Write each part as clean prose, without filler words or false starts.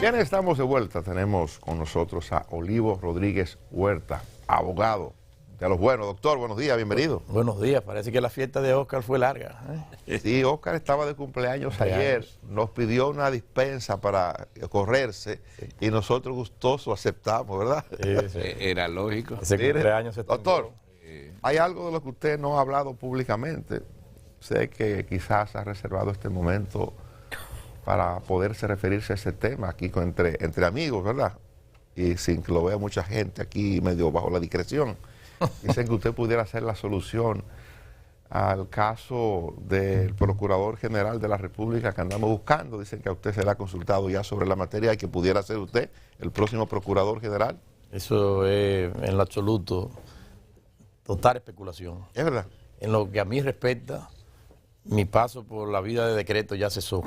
Bien, estamos de vuelta. Tenemos con nosotros a Olivo Rodríguez Huerta, abogado de los buenos. Doctor, buenos días, bienvenido. Buenos días, parece que la fiesta de Oscar fue larga. Sí, Oscar estaba de cumpleaños ayer, nos pidió una dispensa para correrse y nosotros gustosos aceptamos, ¿verdad? Sí. Era lógico. Ese cumpleaños se Doctor, hay algo de lo que usted no ha hablado públicamente. Sé que quizás ha reservado este momento para poderse referirse a ese tema aquí entre amigos, ¿verdad? Y sin que lo vea mucha gente aquí medio bajo la discreción. Dicen que usted pudiera ser la solución al caso del Procurador General de la República que andamos buscando. Dicen que a usted se le ha consultado ya sobre la materia y que pudiera ser usted el próximo Procurador General. Eso es en lo absoluto total especulación. ¿Es verdad? En lo que a mí respecta, mi paso por la vida de decreto ya cesó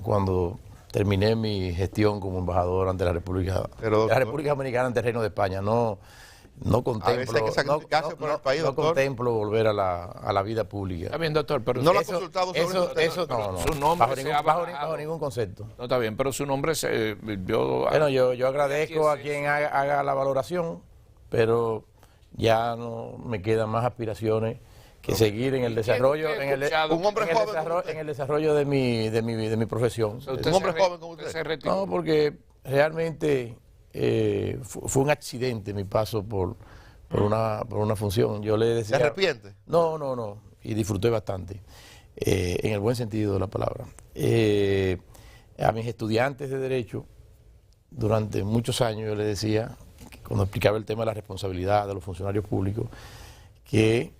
cuando terminé mi gestión como embajador ante la República Dominicana ante el Reino de España. No contemplo volver a la vida pública. Está bien, doctor, pero no lo ha consultado sobre eso no. Su nombre bajo ningún concepto. No, está bien, pero su nombre se... yo agradezco a quien haga la valoración, pero ya no me quedan más aspiraciones que seguir en el desarrollo, en el desarrollo de mi profesión. ¿Un hombre joven como usted? No, porque realmente fue un accidente mi paso por una función. Yo le decía... ¿Se arrepiente? No, y disfruté bastante, en el buen sentido de la palabra. A mis estudiantes de Derecho, durante muchos años yo les decía, cuando explicaba el tema de la responsabilidad de los funcionarios públicos, que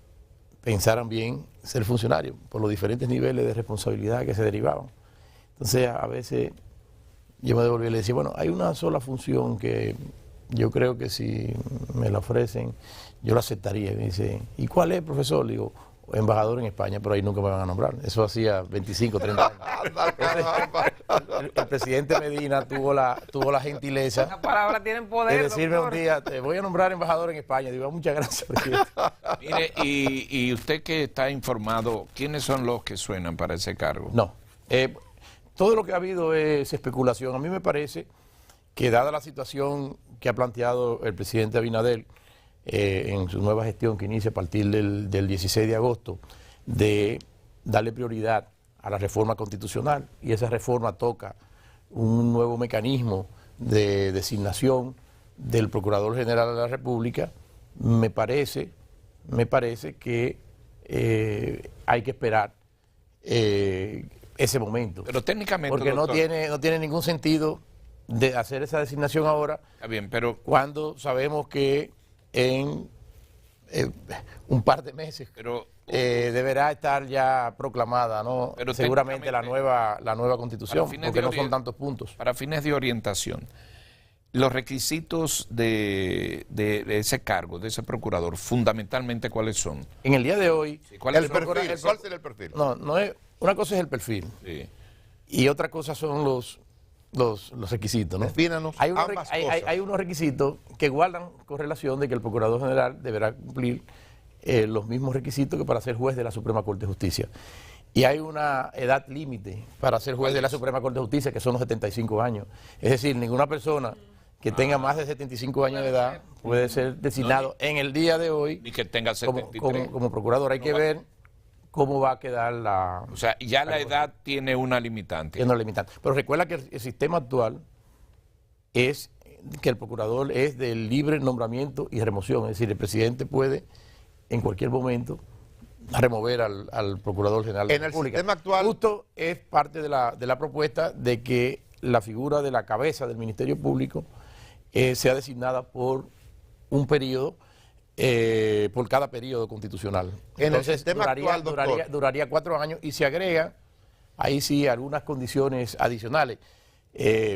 pensaran bien ser funcionario por los diferentes niveles de responsabilidad que se derivaban. Entonces, a veces yo me devolví y le decía, bueno, hay una sola función que yo creo que si me la ofrecen, yo la aceptaría. Y me dice, ¿y cuál es, profesor? Le digo, embajador en España, pero ahí nunca me van a nombrar. Eso hacía 25, 30 años. El presidente Medina tuvo la gentileza. Esas palabras tienen poder, de decirme doctor. Un día, te voy a nombrar embajador en España. Digo, muchas gracias, presidente. Mire, y usted que está informado, ¿quiénes son los que suenan para ese cargo? No. Todo lo que ha habido es especulación. A mí me parece que dada la situación que ha planteado el presidente Abinader en su nueva gestión que inicia a partir del 16 de agosto, de darle prioridad a la reforma constitucional, y esa reforma toca un nuevo mecanismo de designación del Procurador General de la República, me parece que hay que esperar ese momento. Pero técnicamente, porque doctor, no tiene ningún sentido de hacer esa designación ahora, está bien, pero cuando sabemos que en un par de meses deberá estar ya proclamada, ¿no? Pero seguramente la nueva constitución, porque no son tantos puntos. Para fines de orientación, los requisitos de ese cargo, de ese procurador, fundamentalmente, ¿cuáles son? En el día de hoy... Sí, ¿Cuál sería el perfil? No es, una cosa es el perfil, sí, y otra cosa son los requisitos, ¿no? Defínanos ambas cosas. Hay unos requisitos que guardan correlación de que el Procurador General deberá cumplir los mismos requisitos que para ser juez de la Suprema Corte de Justicia. Y hay una edad límite para ser juez de la Suprema Corte de Justicia, que son los 75 años. Es decir, ninguna persona que tenga más de 75 años de edad puede ser designado en el día de hoy y que tenga 73. como procurador. Hay que ver cómo va a quedar la... O sea, ya la edad tiene una limitante. Tiene una limitante. Pero recuerda que el sistema actual es que el procurador es de libre nombramiento y remoción. Es decir, el presidente puede en cualquier momento remover al Procurador General de la República. En el sistema actual... Justo es parte de la propuesta de que la figura de la cabeza del Ministerio Público sea designada por un periodo, por cada periodo constitucional. Entonces, duraría 4 años y se agrega, ahí sí, algunas condiciones adicionales.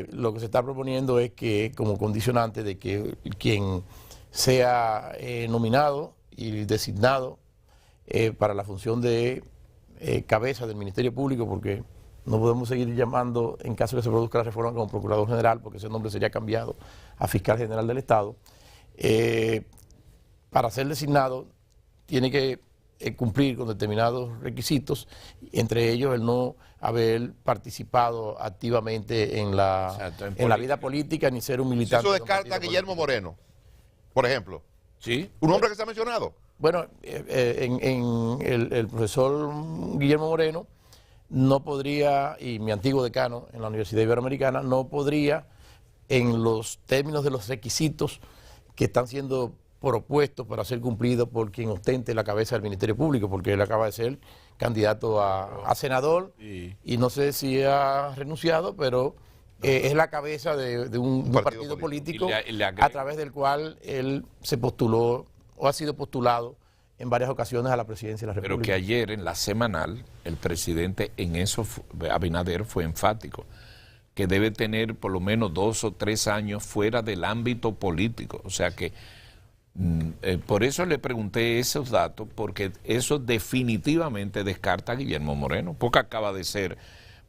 Lo que se está proponiendo es que, como condicionante de que quien sea nominado y designado para la función de cabeza del Ministerio Público, porque no podemos seguir llamando, en caso de que se produzca la reforma, como Procurador General, porque ese nombre sería cambiado a Fiscal General del Estado. Para ser designado tiene que cumplir con determinados requisitos, entre ellos el no haber participado activamente en la vida política ni ser un militante. Eso descarta a Guillermo Moreno, por ejemplo. Sí. Un hombre que se ha mencionado. Bueno, el profesor Guillermo Moreno no podría, y mi antiguo decano en la Universidad Iberoamericana, no podría, en los términos de los requisitos que están siendo propuestos para ser cumplidos por quien ostente la cabeza del Ministerio Público, porque él acaba de ser candidato a senador y no sé si ha renunciado, pero es la cabeza de un partido político a través del cual él se postuló o ha sido postulado en varias ocasiones a la presidencia de la República. Pero que ayer en la semanal el presidente en eso, Abinader, fue enfático, que debe tener por lo menos 2 o 3 años fuera del ámbito político. O sea que por eso le pregunté esos datos, porque eso definitivamente descarta a Guillermo Moreno, porque acaba de ser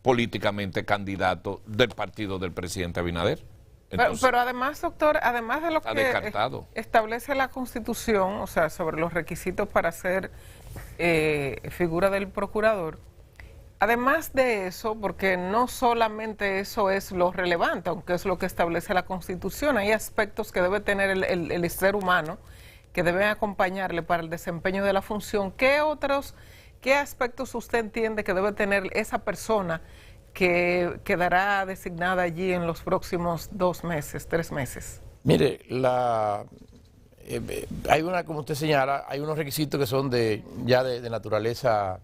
políticamente candidato del partido del presidente Abinader. Entonces, pero además, doctor, además de lo que descartado. Establece la Constitución, o sea, sobre los requisitos para ser figura del procurador, además de eso, porque no solamente eso es lo relevante, aunque es lo que establece la Constitución, hay aspectos que debe tener el ser humano que deben acompañarle para el desempeño de la función. ¿Qué aspectos usted entiende que debe tener esa persona que quedará designada allí en los próximos 2 meses, 3 meses? Mire, hay como usted señala, hay unos requisitos que son de la naturaleza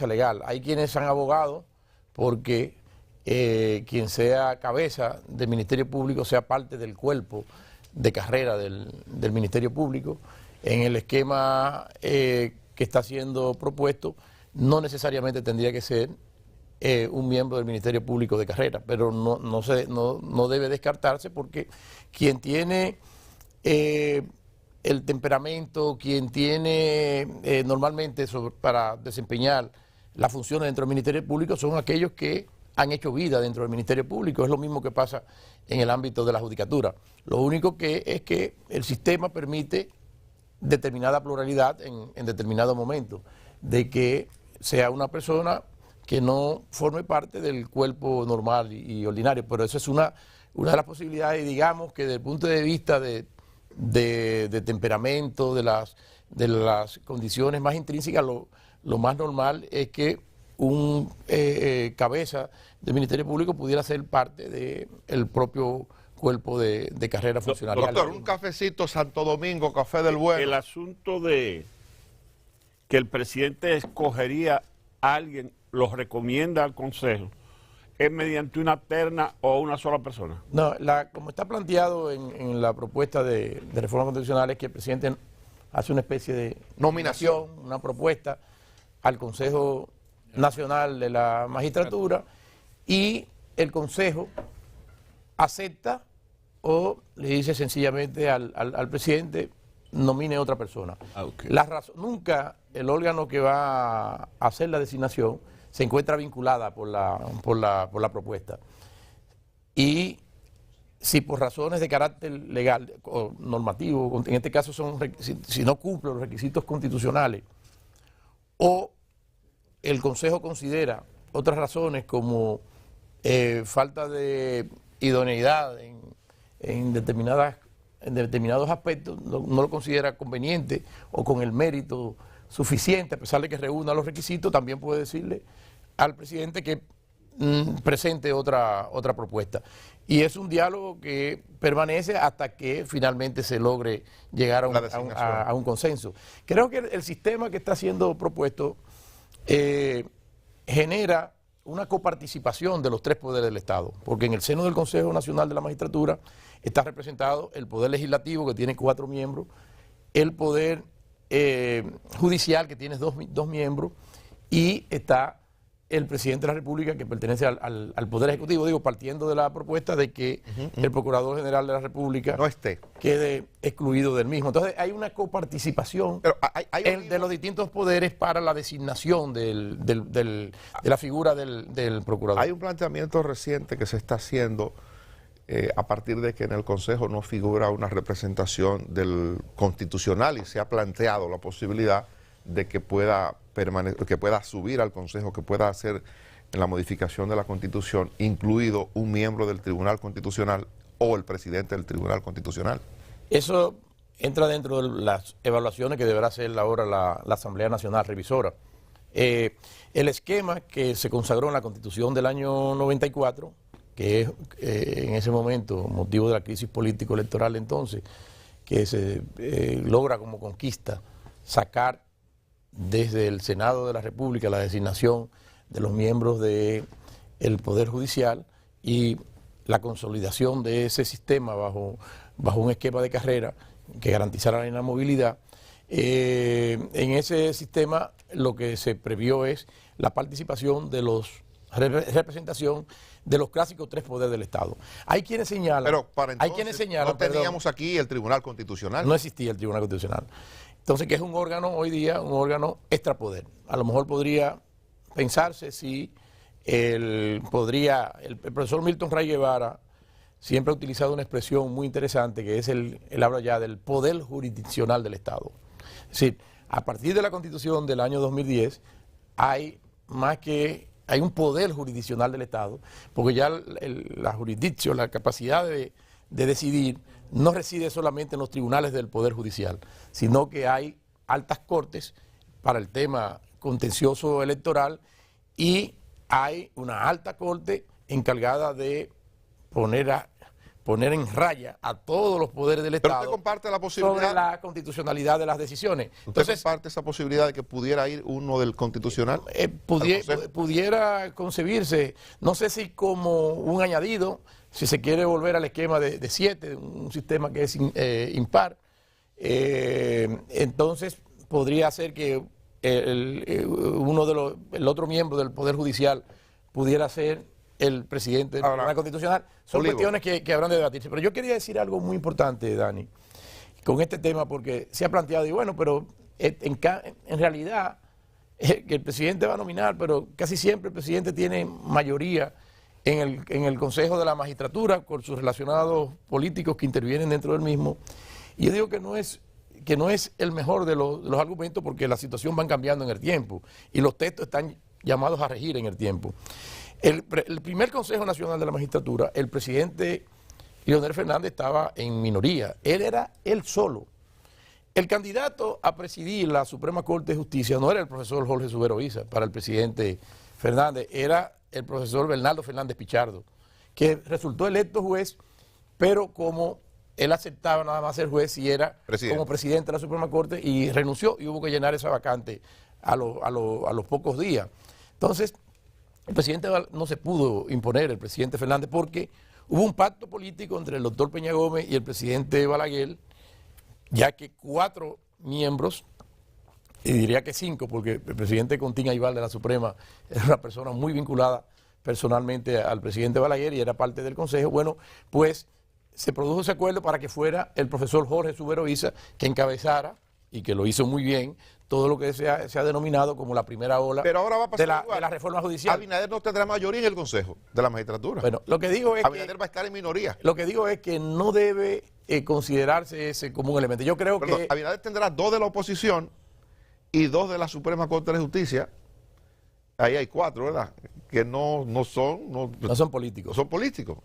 legal. Hay quienes han abogado porque quien sea cabeza del Ministerio Público sea parte del cuerpo de carrera del Ministerio Público. En el esquema que está siendo propuesto, no necesariamente tendría que ser un miembro del Ministerio Público de carrera, pero no debe descartarse, porque quien tiene el temperamento, quien tiene normalmente para desempeñar las funciones dentro del Ministerio Público son aquellos que han hecho vida dentro del Ministerio Público. Es lo mismo que pasa en el ámbito de la judicatura. Lo único que es que el sistema permite determinada pluralidad en determinado momento, de que sea una persona que no forme parte del cuerpo normal y ordinario, pero esa es una de las posibilidades. Y digamos que desde el punto de vista de temperamento, de las condiciones más intrínsecas, lo más normal es que un cabeza del Ministerio Público pudiera ser parte del propio cuerpo de carrera funcionarial. Doctor, un cafecito Santo Domingo, café del bueno. El asunto de que el presidente escogería a alguien, lo recomienda al Consejo, ¿es mediante una terna o una sola persona? No, como está planteado en la propuesta de reforma constitucional, es que el presidente hace una especie de nominación, una propuesta al Consejo Nacional de la Magistratura, y el Consejo acepta o le dice sencillamente al presidente, nomine a otra persona. Okay. Nunca el órgano que va a hacer la designación se encuentra vinculada por la propuesta. Y si por razones de carácter legal o normativo, en este caso si no cumple los requisitos constitucionales, o el Consejo considera otras razones como falta de idoneidad en determinados aspectos, no lo considera conveniente o con el mérito suficiente, a pesar de que reúna los requisitos, también puede decirle al presidente que presente otra propuesta. Y es un diálogo que permanece hasta que finalmente se logre llegar a un consenso. Creo que el sistema que está siendo propuesto genera una coparticipación de los 3 poderes del Estado, porque en el seno del Consejo Nacional de la Magistratura está representado el Poder Legislativo, que tiene 4 miembros, el Poder Judicial, que tiene 2 miembros, y está el Presidente de la República, que pertenece al Poder Ejecutivo, digo, partiendo de la propuesta de que el Procurador General de la República no quede excluido del mismo. Entonces hay una coparticipación de los distintos poderes para la designación de la figura del Procurador. Hay un planteamiento reciente que se está haciendo a partir de que en el Consejo no figura una representación del constitucional, y se ha planteado la posibilidad de que pueda que pueda subir al Consejo, que pueda hacer en la modificación de la Constitución, incluido un miembro del Tribunal Constitucional o el presidente del Tribunal Constitucional? Eso entra dentro de las evaluaciones que deberá hacer ahora la Asamblea Nacional Revisora. El esquema que se consagró en la Constitución del año 94, que es en ese momento, motivo de la crisis político-electoral entonces, que se logra como conquista sacar desde el Senado de la República la designación de los miembros del Poder Judicial y la consolidación de ese sistema bajo un esquema de carrera que garantizara la inamovilidad. En ese sistema lo que se previó es la participación de representación de los clásicos tres poderes del Estado. Hay quienes señalan... Pero para entonces no teníamos aquí el Tribunal Constitucional. No existía el Tribunal Constitucional. Entonces, que es un órgano hoy día, un órgano extrapoder. A lo mejor podría pensarse si el profesor Milton Ray Guevara siempre ha utilizado una expresión muy interesante, que es él habla ya del poder jurisdiccional del Estado. Es decir, a partir de la Constitución del año 2010 hay un poder jurisdiccional del Estado, porque ya la jurisdicción, la capacidad de decidir, no reside solamente en los tribunales del Poder Judicial, sino que hay altas cortes para el tema contencioso electoral y hay una alta corte encargada de poner en raya a todos los poderes del Estado. Pero usted comparte la posibilidad sobre la constitucionalidad de las decisiones. ¿Usted comparte esa posibilidad de que pudiera ir uno del Constitucional? Pudiera concebirse, no sé si como un añadido, si se quiere volver al esquema de 7, un sistema que es impar, entonces podría ser que el otro miembro del Poder Judicial pudiera ser el presidente del Tribunal Constitucional. Son cuestiones que habrán de debatirse. Pero yo quería decir algo muy importante, Dani, con este tema, porque se ha planteado, y bueno, pero en realidad que el presidente va a nominar, pero casi siempre el presidente tiene mayoría en el Consejo de la Magistratura con sus relacionados políticos que intervienen dentro del mismo. Y yo digo que no es el mejor de los argumentos, porque la situación va cambiando en el tiempo y los textos están llamados a regir en el tiempo. El primer Consejo Nacional de la Magistratura, el presidente Leonel Fernández estaba en minoría. Él era él solo. El candidato a presidir la Suprema Corte de Justicia no era el profesor Jorge Subero Isa para el presidente Fernández, era el profesor Bernardo Fernández Pichardo, que resultó electo juez, pero como él aceptaba nada más ser juez y era como presidente de la Suprema Corte, y renunció y hubo que llenar esa vacante a los pocos días. Entonces, el presidente no se pudo imponer, el presidente Fernández, porque hubo un pacto político entre el doctor Peña Gómez y el presidente Balaguer, ya que 4 miembros, y diría que 5, porque el presidente Contín Aybar de la Suprema era una persona muy vinculada personalmente al presidente Balaguer y era parte del Consejo, bueno, pues se produjo ese acuerdo para que fuera el profesor Jorge Subero Isa que encabezara, y que lo hizo muy bien, todo lo que se ha denominado como la primera ola. Pero ahora va a pasar de la reforma judicial. Abinader no tendrá mayoría en el Consejo de la Magistratura. Bueno, lo que digo es Abinader va a estar en minoría. Lo que digo es que no debe considerarse ese como un elemento. Yo creo que Abinader tendrá 2 de la oposición y 2 de la Suprema Corte de Justicia. Ahí hay 4, ¿verdad? Que no son políticos. Son políticos.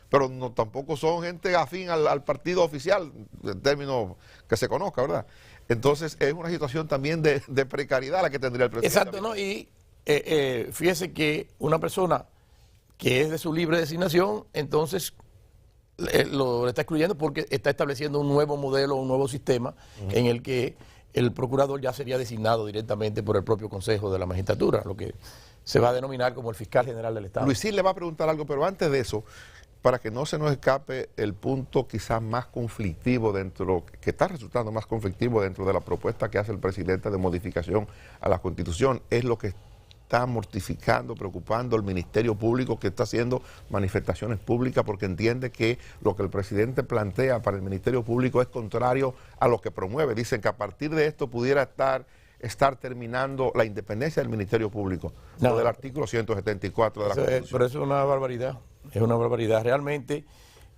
Pero tampoco son gente afín al partido oficial, en términos que se conozca, ¿verdad? Entonces es una situación también de precariedad la que tendría el presidente. Exacto, ¿no? Y fíjese que una persona que es de su libre designación, entonces lo está excluyendo porque está estableciendo un nuevo modelo, un nuevo sistema en el que el procurador ya sería designado directamente por el propio Consejo de la Magistratura, lo que se va a denominar como el fiscal general del Estado. Luisín le va a preguntar algo, pero antes de eso, para que no se nos escape el punto quizás más conflictivo que está resultando más conflictivo dentro de la propuesta que hace el presidente de modificación a la Constitución, es lo que está mortificando, preocupando al Ministerio Público, que está haciendo manifestaciones públicas porque entiende que lo que el presidente plantea para el Ministerio Público es contrario a lo que promueve. Dicen que a partir de esto pudiera estar terminando la independencia del Ministerio Público, lo del artículo 174 de la Constitución. Pero eso es una barbaridad. Es una barbaridad. Realmente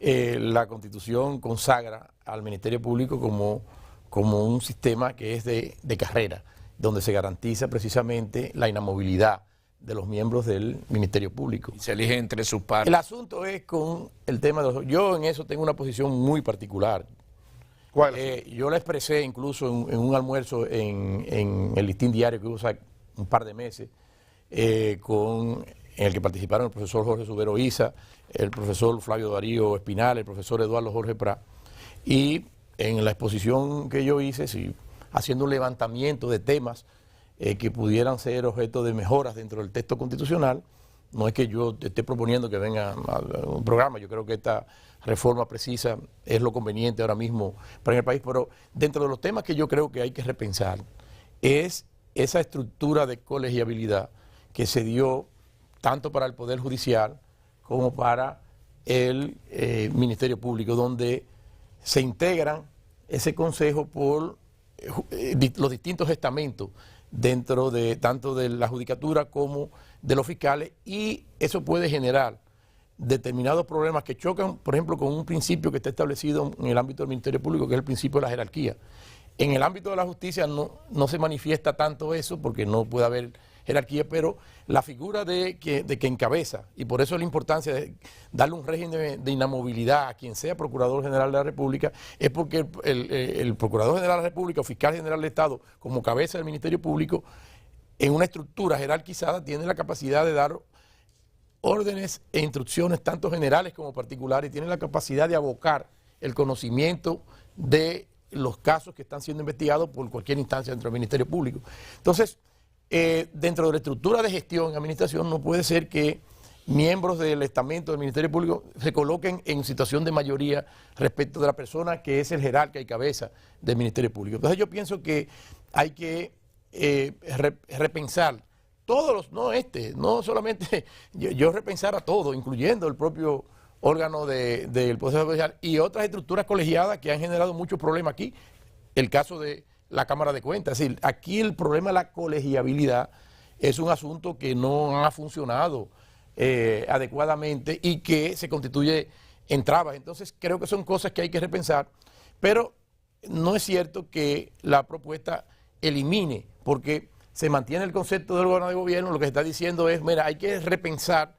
la Constitución consagra al Ministerio Público como un sistema que es de carrera donde se garantiza precisamente la inamovilidad de los miembros del Ministerio Público. Y se elige entre sus pares. El asunto es con el tema de los... Yo en eso tengo una posición muy particular. ¿Cuál? Yo la expresé incluso en un almuerzo en el Listín Diario que hubo hace un par de meses, en el que participaron el profesor Jorge Subero Isa, el profesor Flavio Darío Espinal, el profesor Eduardo Jorge Prat, y en la exposición que yo hice, sí, haciendo un levantamiento de temas que pudieran ser objeto de mejoras dentro del texto constitucional. No es que yo esté proponiendo que venga a un programa, yo creo que esta reforma precisa es lo conveniente ahora mismo para el país, pero dentro de los temas que yo creo que hay que repensar es esa estructura de colegiabilidad que se dio tanto para el Poder Judicial como para el Ministerio Público, donde se integran ese consejo por los distintos estamentos dentro de tanto de la judicatura como de los fiscales, y eso puede generar determinados problemas que chocan, por ejemplo, con un principio que está establecido en el ámbito del Ministerio Público, que es el principio de la jerarquía. En el ámbito de la justicia no se manifiesta tanto eso, porque no puede haber jerarquía, pero la figura de que encabeza, y por eso la importancia de darle un régimen de inamovilidad a quien sea Procurador General de la República, es porque el Procurador General de la República o Fiscal General del Estado, como cabeza del Ministerio Público, en una estructura jerarquizada, tiene la capacidad de dar órdenes e instrucciones tanto generales como particulares, y tiene la capacidad de abocar el conocimiento de los casos que están siendo investigados por cualquier instancia dentro del Ministerio Público. Entonces, dentro de la estructura de gestión y administración no puede ser que miembros del estamento del Ministerio Público se coloquen en situación de mayoría respecto de la persona que es el jerarca y cabeza del Ministerio Público. Entonces yo pienso que hay que repensar todos los, no solamente yo repensar a todo, incluyendo el propio órgano del Poder Judicial y otras estructuras colegiadas que han generado muchos problemas aquí. El caso de la Cámara de Cuentas, es decir, aquí el problema de la colegiabilidad es un asunto que no ha funcionado adecuadamente y que se constituye en trabas. Entonces creo que son cosas que hay que repensar, pero no es cierto que la propuesta elimine, porque se mantiene el concepto del órgano de gobierno. Lo que se está diciendo es, mira, hay que repensar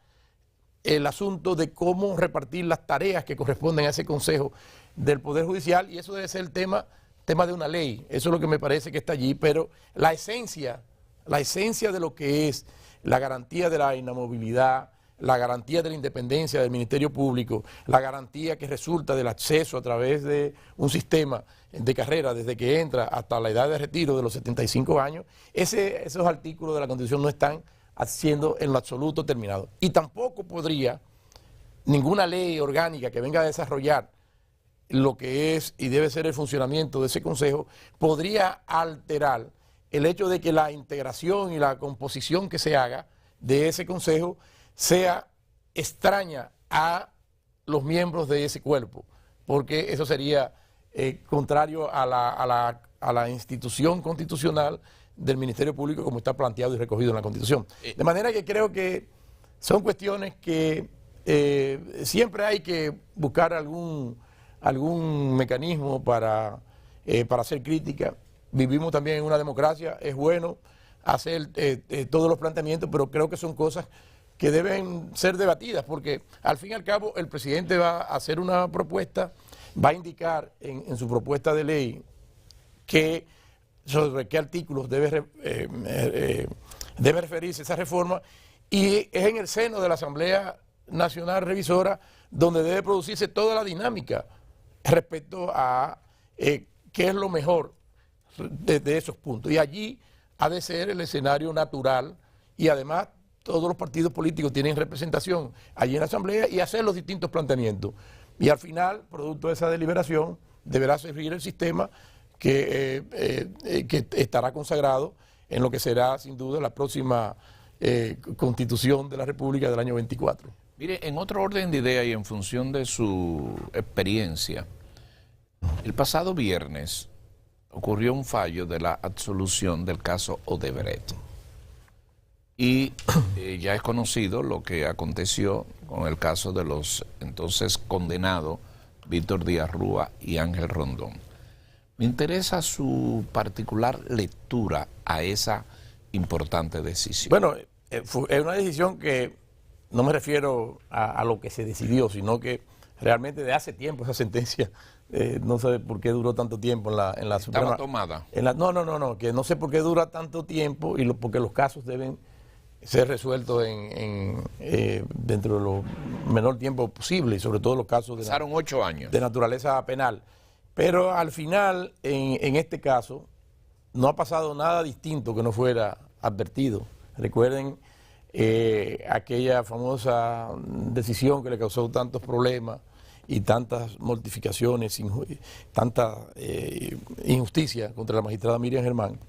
el asunto de cómo repartir las tareas que corresponden a ese Consejo del Poder Judicial, y eso debe ser el tema de una ley. Eso es lo que me parece que está allí, pero la esencia de lo que es la garantía de la inamovilidad, la garantía de la independencia del Ministerio Público, la garantía que resulta del acceso a través de un sistema de carrera desde que entra hasta la edad de retiro de los 75 años, esos artículos de la Constitución no están siendo en lo absoluto terminados. Y tampoco podría ninguna ley orgánica que venga a desarrollar lo que es y debe ser el funcionamiento de ese Consejo, podría alterar el hecho de que la integración y la composición que se haga de ese Consejo sea extraña a los miembros de ese cuerpo, porque eso sería contrario a la institución constitucional del Ministerio Público como está planteado y recogido en la Constitución. De manera que creo que son cuestiones que siempre hay que buscar algún mecanismo para hacer crítica. Vivimos también en una democracia, es bueno hacer todos los planteamientos, pero creo que son cosas que deben ser debatidas, porque al fin y al cabo el presidente va a hacer una propuesta, va a indicar en su propuesta de ley sobre qué artículos debe referirse esa reforma, y es en el seno de la Asamblea Nacional Revisora donde debe producirse toda la dinámica respecto a qué es lo mejor de esos puntos. Y allí ha de ser el escenario natural, y además todos los partidos políticos tienen representación allí en la Asamblea y hacer los distintos planteamientos. Y al final, producto de esa deliberación, deberá servir el sistema que estará consagrado en lo que será sin duda la próxima Constitución de la República del año 24. Mire, en otro orden de idea y en función de su experiencia, el pasado viernes ocurrió un fallo de la absolución del caso Odebrecht. Y ya es conocido lo que aconteció con el caso de los entonces condenados Víctor Díaz Rúa y Ángel Rondón. Me interesa su particular lectura a esa importante decisión. Bueno, es una decisión que no me refiero a lo que se decidió, sino que realmente de hace tiempo esa sentencia, no sé por qué duró tanto tiempo en la Suprema. ¿Estaba tomada? No, que no sé por qué dura tanto tiempo porque los casos deben ser resueltos dentro de lo menor tiempo posible, y sobre todo los casos Pasaron 8 años. de naturaleza penal. Pero al final, en este caso, no ha pasado nada distinto que no fuera advertido. Recuerden aquella famosa decisión que le causó tantos problemas y tantas mortificaciones, tanta injusticia contra la magistrada Miriam Germán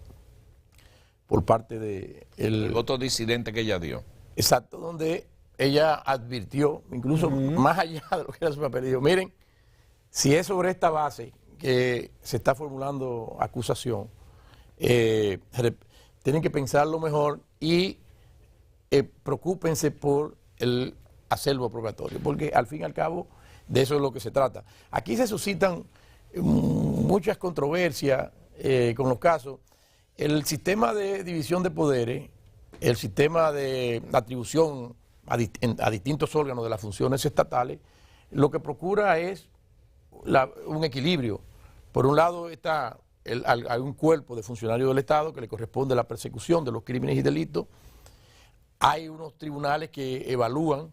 por parte de El voto disidente que ella dio. Exacto, donde ella advirtió, incluso más allá de lo que era su papel, dijo, miren, si es sobre esta base que se está formulando acusación, tienen que pensarlo mejor y preocúpense por el acervo probatorio, porque al fin y al cabo de eso es lo que se trata. Aquí se suscitan muchas controversias con los casos. El sistema de división de poderes, el sistema de atribución a distintos órganos de las funciones estatales, lo que procura es un equilibrio. Por un lado hay un cuerpo de funcionarios del Estado que le corresponde la persecución de los crímenes y delitos. Hay unos tribunales que evalúan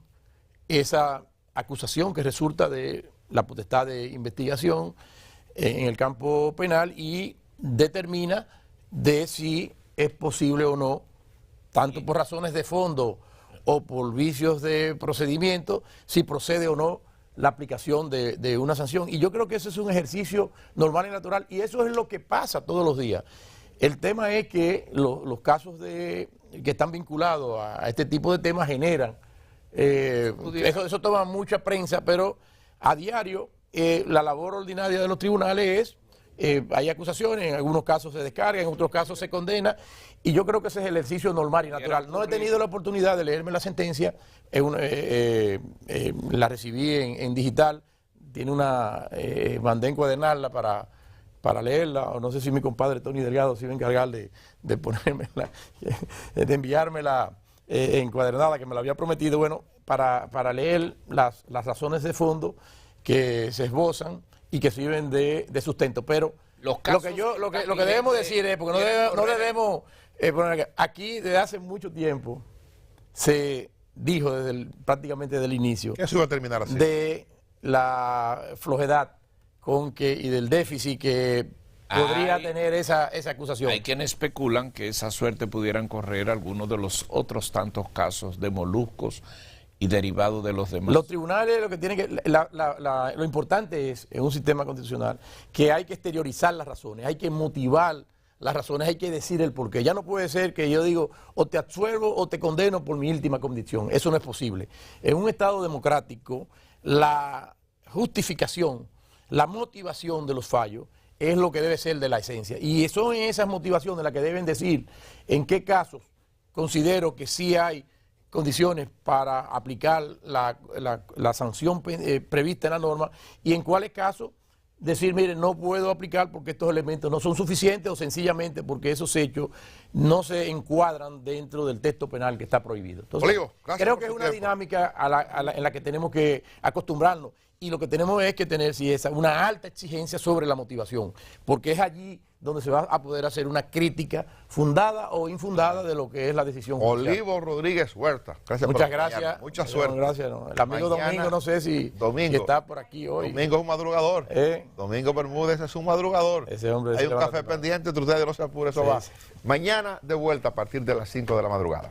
esa acusación que resulta de la potestad de investigación en el campo penal y determina de si es posible o no, tanto por razones de fondo o por vicios de procedimiento, si procede o no la aplicación de una sanción. Y yo creo que ese es un ejercicio normal y natural, y eso es lo que pasa todos los días. El tema es que los casos que están vinculados a este tipo de temas generan, eso toma mucha prensa, pero a diario la labor ordinaria de los tribunales es, hay acusaciones, en algunos casos se descarga, en otros casos se condena, y yo creo que ese es el ejercicio normal y natural. No he tenido la oportunidad de leerme la sentencia, la recibí en digital, tiene mandé encuadernarla para leerla, o no sé si mi compadre Tony Delgado se iba a encargar de ponérmela, de enviármela encuadernada, que me la había prometido, bueno, para leer las razones de fondo que se esbozan y que sirven de sustento. Pero lo que debemos decir es, porque no debemos poner aquí desde hace mucho tiempo se dijo prácticamente desde el inicio que eso iba a terminar así, de la flojedad y del déficit que podría tener esa acusación. Hay quienes especulan que esa suerte pudieran correr algunos de los otros tantos casos de moluscos y derivados de los demás. Los tribunales lo que tienen que... lo importante es, en un sistema constitucional, que hay que exteriorizar las razones, hay que motivar las razones, hay que decir el porqué. Ya no puede ser que yo digo, o te absuelvo o te condeno por mi última condición. Eso no es posible. En un Estado democrático, la justificación, la motivación de los fallos es lo que debe ser de la esencia. Y son esas motivaciones las que deben decir en qué casos considero que sí hay condiciones para aplicar la sanción prevista en la norma y en cuáles casos decir, mire, no puedo aplicar porque estos elementos no son suficientes o sencillamente porque esos hechos no se encuadran dentro del texto penal que está prohibido. Entonces, Olivo, creo que es una dinámica en la que tenemos que acostumbrarnos, y lo que tenemos es que tener una alta exigencia sobre la motivación, porque es allí donde se va a poder hacer una crítica fundada o infundada de lo que es la decisión judicial. Olivo Rodríguez Huerta, gracias. Muchas gracias. Mucha suerte. Gracias. No. El amigo mañana, Domingo, no sé si está por aquí hoy. Domingo es un madrugador. Domingo Bermúdez es un madrugador. Ese hombre hay un café pendiente entre ustedes, no se apure, eso va. Mañana de vuelta a partir de las 5 de la madrugada.